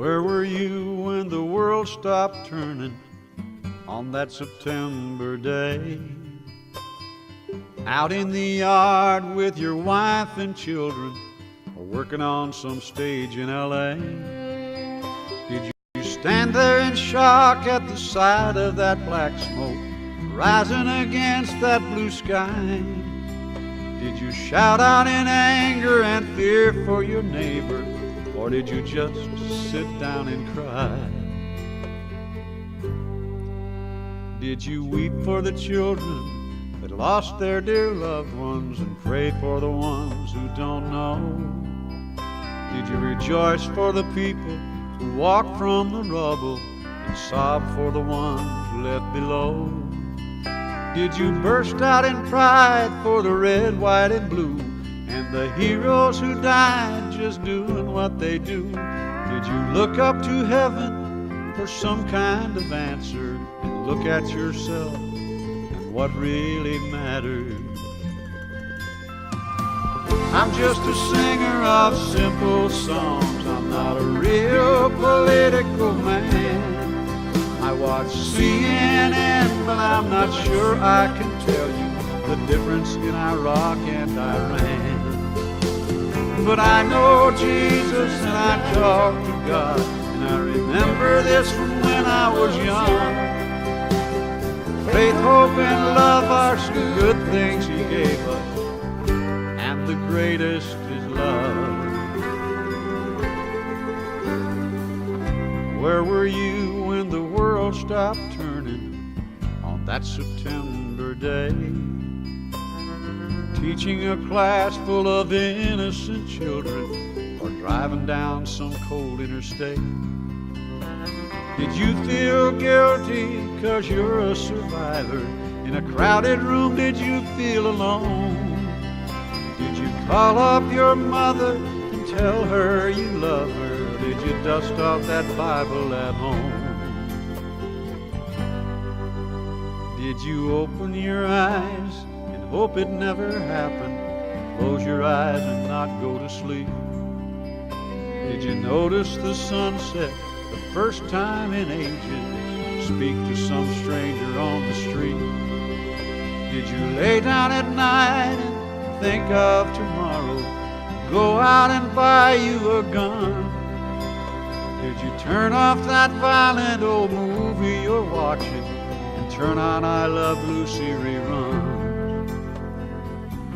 Where were you when the world stopped turning on that September day? Out in the yard with your wife and children, or working on some stage in L.A.? Did you stand there in shock at the sight of that black smoke rising against that blue sky? Did you shout out in anger and fear for your neighbor, or did you just sit down and cry? Did you weep for the children that lost their dear loved ones and pray for the ones who don't know? Did you rejoice for the people who walked from the rubble and sob for the ones left below? Did you burst out in pride for the red, white, and blue and the heroes who died just doing what they do? Did you look up to heaven for some kind of answer and look at yourself and what really mattered? I'm just a singer of simple songs. I'm not a real political man. I watch CNN, but I'm not sure I can tell you the difference in Iraq and Iran. But I know Jesus and I talk to God, and I remember this from when I was young. Faith, hope, and love are some good things He gave us, and the greatest is love. Where were you when the world stopped turning on that September day? Teaching a class full of innocent children, or driving down some cold interstate? Did you feel guilty 'cause you're a survivor? In a crowded room, did you feel alone? Did you call up your mother and tell her you love her? Did you dust off that Bible at home? Did you open your eyes and hope it never happened? Close your eyes and not go to sleep? Did you notice the sunset the first time in ages? Speak to some stranger on the street? Did you lay down at night and think of tomorrow? Go out and buy you a gun? Did you turn off that violent old movie you're watching and turn on I Love Lucy reruns?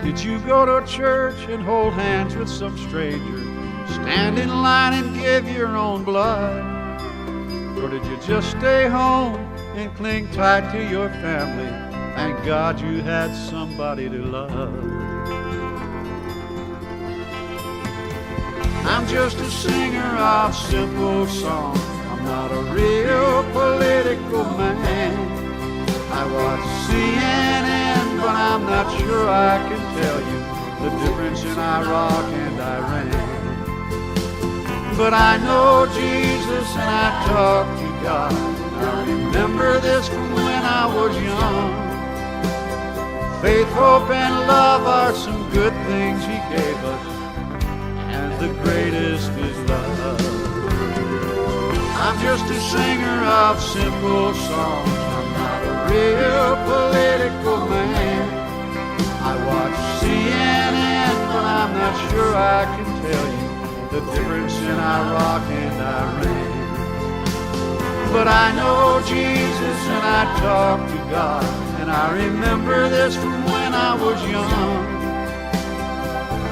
Did you go to church and hold hands with some stranger, stand in line and give your own blood? Or did you just stay home and cling tight to your family? Thank God you had somebody to love. I'm just a singer of simple songs. I'm not a real political man. I watch CNN, but I'm not sure I can tell you the difference in Iraq and Iran. But I know Jesus and I talk to God, and I remember this from when I was young. Faith, hope, and love are some good things He gave us, and the greatest is love. I'm just a singer of simple songs. I'm not a real political man. I watch CNN, but I'm not sure I can tell you the difference in Iraq and Iran. But I know Jesus and I talk to God, and I remember this from when I was young.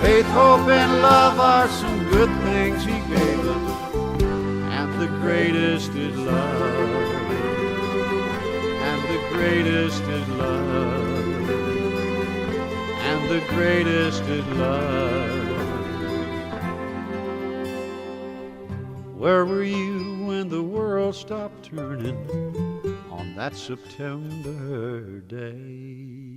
Faith, hope, and love are some good things He gave us, and the greatest is love. And the greatest is love. And the greatest is love. Where were you when the world stopped turning on that September day?